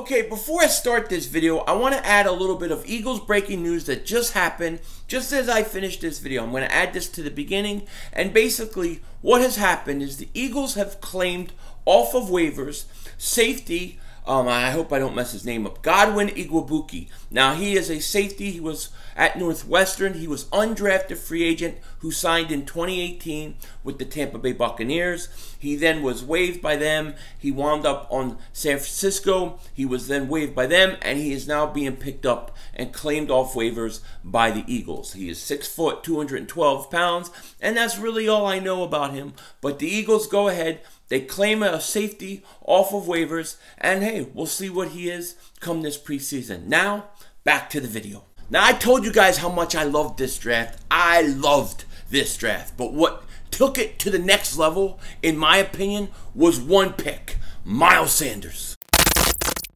Okay, before I start this video, I want to add a little bit of Eagles breaking news that just happened just as I finished this video. I'm going to add this to the beginning, and basically what has happened is the Eagles have claimed off of waivers safety, I hope I don't mess his name up, Godwin Igwebuike. Now, he is a safety. He was at Northwestern. He was undrafted free agent who signed in 2018 with the Tampa Bay Buccaneers. He then was waived by them. He wound up on San Francisco. He was then waived by them, and he is now being picked up and claimed off waivers by the Eagles. He is 6 foot, 212 pounds, and that's really all I know about him. But the Eagles go ahead. They claim a safety off of waivers, and hey, we'll see what he is come this preseason. Now, back to the video. Now, I told you guys how much I loved this draft. I loved this draft. But what took it to the next level, in my opinion, was one pick, Miles Sanders.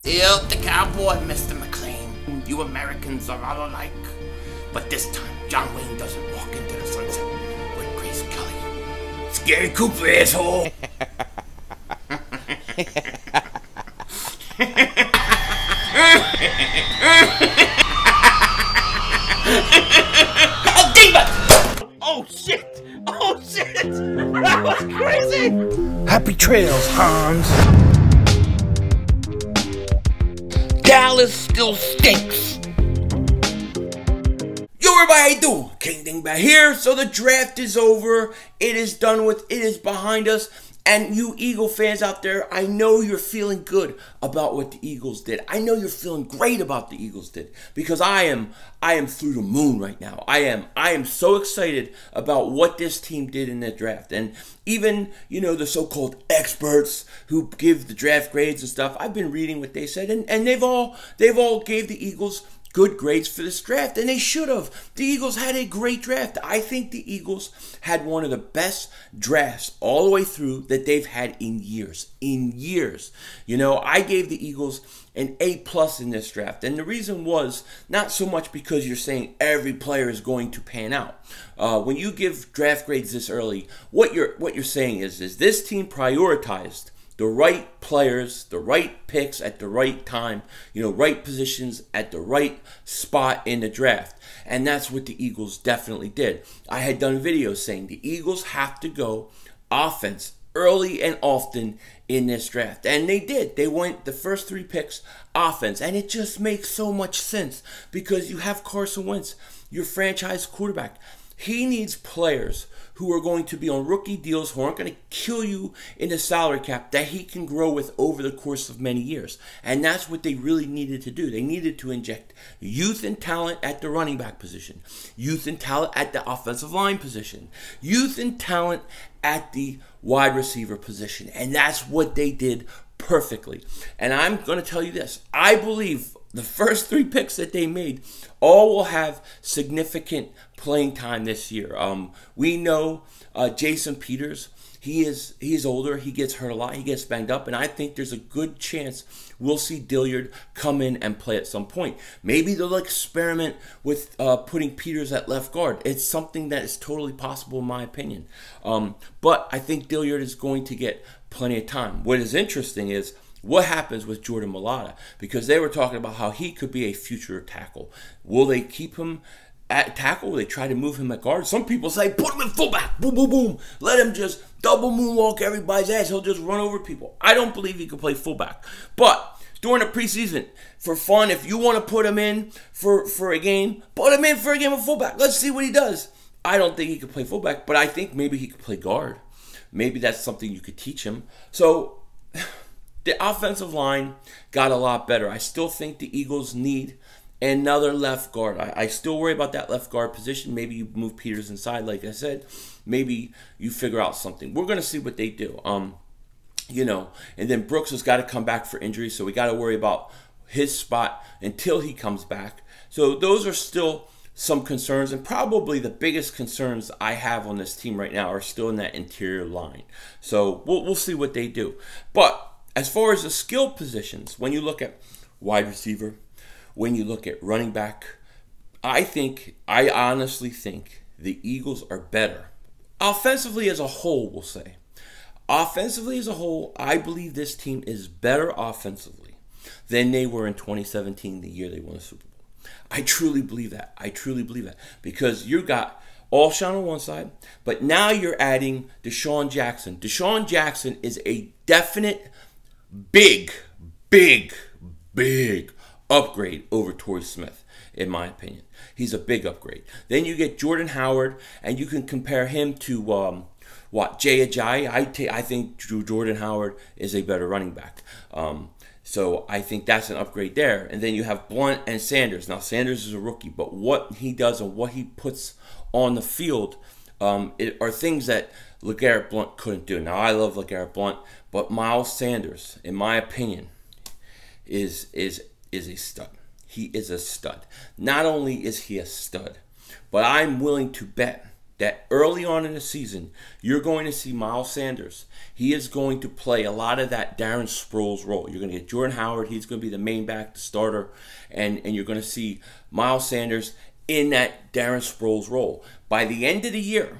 Hail the cowboy, Mr. McLean. You Americans are all alike. But this time, John Wayne doesn't walk into the sunset with Grace Kelly. Scary Cooper, asshole. Oh, demon! Oh, shit! Oh, shit! That was crazy! Happy trails, Hans. Dallas still stinks. Yo, everybody, how you doing? King Dingbat here. So the draft is over. It is done with. It is behind us. And you Eagle fans out there, I know you're feeling good about what the Eagles did. I know you're feeling great about the Eagles did, because I am through the moon right now. I am so excited about what this team did in the draft. And even, you know, the so-called experts who give the draft grades and stuff, I've been reading what they said, and they've all gave the Eagles good grades for this draft, and they should have. The Eagles had a great draft. I think the Eagles had one of the best drafts all the way through that they've had in years. You know, I gave the Eagles an A+ in this draft, and the reason was not so much because you're saying every player is going to pan out. When you give draft grades this early, what you're saying is this team prioritized the right players, the right picks at the right time, you know, right positions at the right spot in the draft. And that's what the Eagles definitely did. I had done videos saying the Eagles have to go offense early and often in this draft. And they did. They went the first 3 picks offense. And it just makes so much sense because you have Carson Wentz, your franchise quarterback. He needs players who are going to be on rookie deals, who aren't going to kill you in the salary cap, that he can grow with over the course of many years. And that's what they really needed to do. They needed to inject youth and talent at the running back position, youth and talent at the offensive line position, youth and talent at the wide receiver position. And that's what they did perfectly. And I'm going to tell you this. I believe the first 3 picks that they made all will have significant playing time this year. We know Jason Peters. He's older. He gets hurt a lot. He gets banged up. And I think there's a good chance we'll see Dillard come in and play at some point. Maybe they'll experiment with putting Peters at left guard. It's something that is totally possible in my opinion. But I think Dillard is going to get plenty of time. What is interesting is what happens with Jordan Mailata, because they were talking about how he could be a future tackle. Will they keep him at tackle? Will they try to move him at guard? Some people say put him in fullback. Boom, boom, boom. Let him just double moonwalk everybody's ass. He'll just run over people. I don't believe he could play fullback. But during the preseason, for fun, if you want to put him in for a game, put him in for a game of fullback. Let's see what he does. I don't think he could play fullback, but I think maybe he could play guard. Maybe that's something you could teach him. So the offensive line got a lot better. I still think the Eagles need another left guard. I still worry about that left guard position. Maybe you move Peters inside, like I said. Maybe you figure out something. We're going to see what they do. You know, and then Brooks has got to come back for injury, so we got to worry about his spot until he comes back. So those are still some concerns, and probably the biggest concerns I have on this team right now are still in that interior line. So we'll see what they do. But as far as the skill positions, when you look at wide receiver, when you look at running back, I honestly think the Eagles are better. Offensively as a whole, we'll say. Offensively as a whole, I believe this team is better offensively than they were in 2017, the year they won the Super Bowl. I truly believe that. I truly believe that. Because you got Alshon on one side, but now you're adding Deshaun Jackson. Deshaun Jackson is a definite big upgrade over Torrey Smith, in my opinion. He's a big upgrade. Then you get Jordan Howard, and you can compare him to Jay Ajayi. I think Jordan Howard is a better running back. So I think that's an upgrade there. And then you have Blunt and Sanders. Now, Sanders is a rookie, but what he does and what he puts on the field are things that LeGarrette Blount couldn't do. Now, I love LeGarrette Blount, but Miles Sanders, in my opinion, is a stud. He is a stud. Not only is he a stud, but I'm willing to bet that early on in the season, you're going to see Miles Sanders. He is going to play a lot of that Darren Sproles role. You're going to get Jordan Howard. He's going to be the main back, the starter. And you're going to see Miles Sanders in that Darren Sproles role. By the end of the year,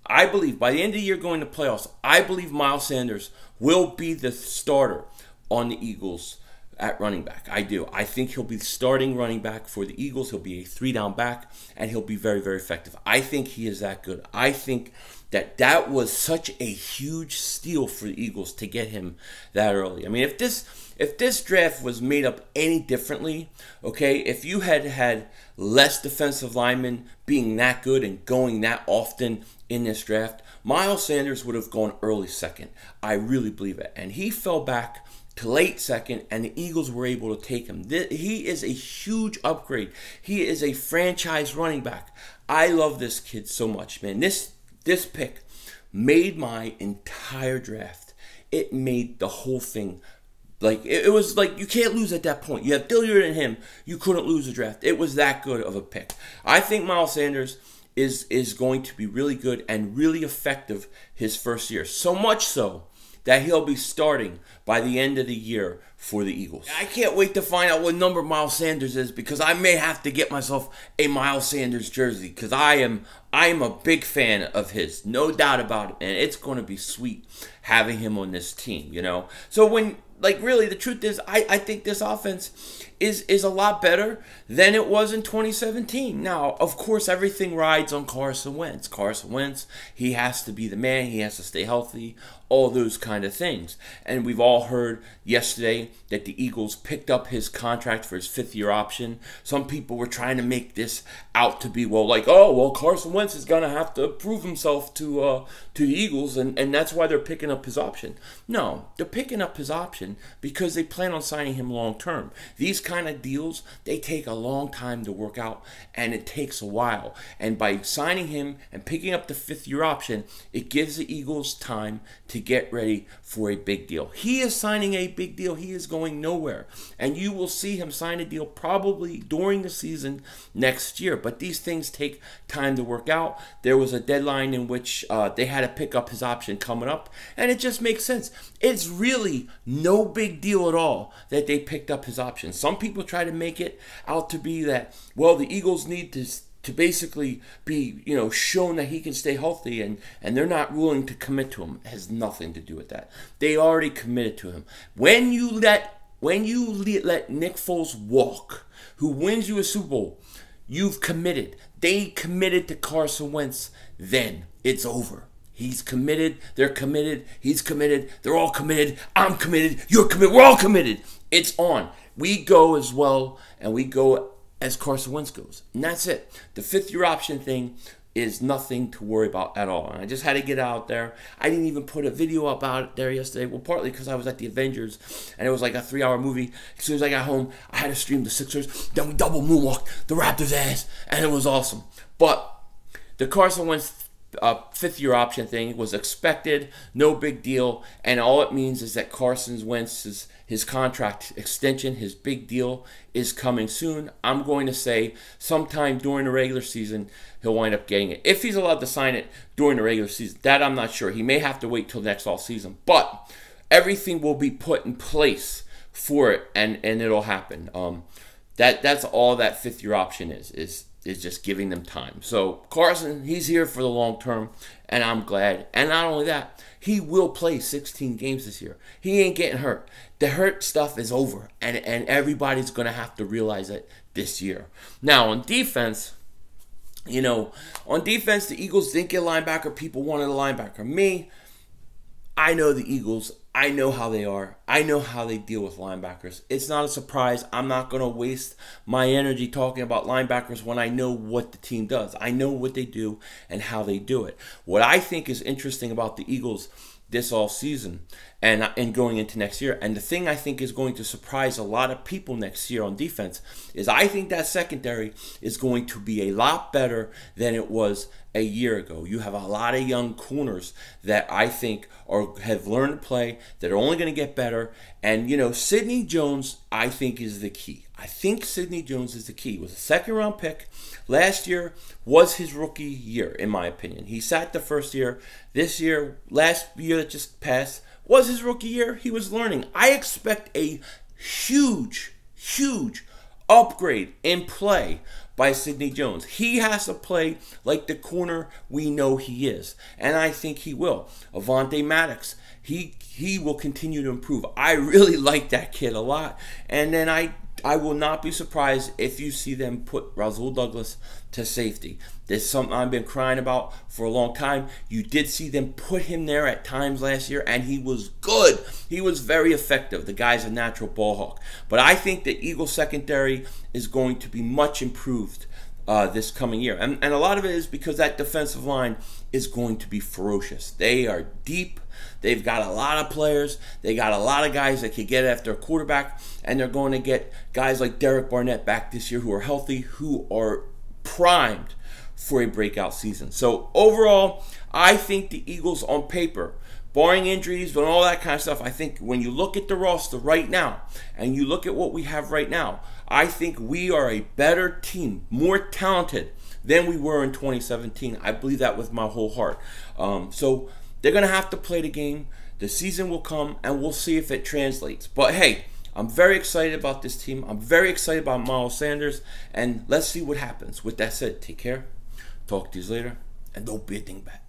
I believe, by the end of the year going to playoffs, I believe Miles Sanders will be the starter on the Eagles at running back. I do. I think he'll be the starting running back for the Eagles. He'll be a 3-down back, and he'll be very, very effective. I think he is that good. I think that was such a huge steal for the Eagles to get him that early. I mean, if this draft was made up any differently, okay, if you had less defensive linemen being that good and going that often in this draft, Miles Sanders would have gone early second. I really believe it. And he fell back to late second, and the Eagles were able to take him. He is a huge upgrade. He is a franchise running back. I love this kid so much, man. This pick made my entire draft. It made the whole thing. Like, it was like you can't lose at that point. You have Dilliard and him. You couldn't lose the draft. It was that good of a pick. I think Miles Sanders is going to be really good and really effective his first year. So much so that he'll be starting by the end of the year for the Eagles. I can't wait to find out what number Miles Sanders is, because I may have to get myself a Miles Sanders jersey, because I am a big fan of his, no doubt about it, and it's going to be sweet having him on this team, you know. So really, the truth is, I think this offense is a lot better than it was in 2017. Now, of course, everything rides on Carson Wentz. Carson Wentz, he has to be the man. He has to stay healthy, all those kind of things. And we've all heard yesterday that the Eagles picked up his contract for his 5th-year option. Some people were trying to make this out to be, Carson Wentz is going to have to prove himself to the Eagles, and that's why they're picking up his option. No, they're picking up his option because they plan on signing him long-term. These kind of deals, they take a long time to work out, and it takes a while. And by signing him and picking up the 5th-year option, it gives the Eagles time to get ready for a big deal. He is signing a big deal. He is going nowhere. And you will see him sign a deal probably during the season next year. But these things take time to work out. There was a deadline in which they had to pick up his option coming up, and it just makes sense. It's really no big deal at all that they picked up his option. Some people try to make it out to be that, the Eagles need to basically be, shown that he can stay healthy, and they're not willing to commit to him. It has nothing to do with that. They already committed to him. When you let Nick Foles walk, who wins you a Super Bowl, you've committed. They committed to Carson Wentz. Then it's over. He's committed. They're committed. He's committed. They're all committed. I'm committed. You're committed. We're all committed. It's on. We go as well, and we go as Carson Wentz goes. And that's it. The 5th-year option thing is nothing to worry about at all. And I just had to get out there. I didn't even put a video up out there yesterday. Well, partly because I was at the Avengers, and it was like a 3-hour movie. As soon as I got home, I had to stream the Sixers. Then we double moonwalked the Raptors' ass, and it was awesome. But the Carson Wentz 5th-year option thing was expected, no big deal, and all it means is that Carson Wentz's his contract extension, his big deal, is coming soon. I'm going to say sometime during the regular season he'll wind up getting it. If he's allowed to sign it during the regular season, that I'm not sure. He may have to wait till next offseason, but everything will be put in place for it, and it'll happen. That's all that 5th-year option is just giving them time. So Carson, he's here for the long term, and I'm glad. And not only that, he will play 16 games this year. He ain't getting hurt. the hurt stuff is over, and everybody's going to have to realize it this year. Now, on defense, you know, on defense, the Eagles didn't get a linebacker. People wanted a linebacker. Me, I know the Eagles. I know how they are. I know how they deal with linebackers. It's not a surprise. I'm not going to waste my energy talking about linebackers when I know what the team does. I know what they do and how they do it. What I think is interesting about the Eagles this all season and going into next year, and the thing I think is going to surprise a lot of people next year on defense, is I think that secondary is going to be a lot better than it was a year ago. You have a lot of young corners that I think have learned to play, that are only going to get better. And, you know, Sidney Jones, I think, is the key. I think Sidney Jones is the key. He was a second-round pick. Last year was his rookie year, in my opinion. He sat the first year. This year, last year that just passed, was his rookie year. He was learning. I expect a huge, huge upgrade in play by Sidney Jones. He has to play like the corner we know he is, and I think he will. Avonte Maddox, he will continue to improve. I really like that kid a lot, and then I will not be surprised if you see them put Rasul Douglas to safety. This is something I've been crying about for a long time. You did see them put him there at times last year, and he was good. He was very effective. The guy's a natural ball hawk. But I think the Eagles secondary is going to be much improved this coming year. And a lot of it is because that defensive line is going to be ferocious. They are deep. They've got a lot of players. They got a lot of guys that can get after a quarterback, and they're going to get guys like Derek Barnett back this year who are healthy, who are primed for a breakout season. So overall, I think the Eagles on paper, barring injuries and all that kind of stuff, I think when you look at the roster right now and you look at what we have right now, I think we are a better team, more talented than we were in 2017. I believe that with my whole heart. So they're going to have to play the game. The season will come, and we'll see if it translates. But hey, I'm very excited about this team. I'm very excited about Miles Sanders, and let's see what happens. With that said, take care. Talk to you later, and don't be a dingbat.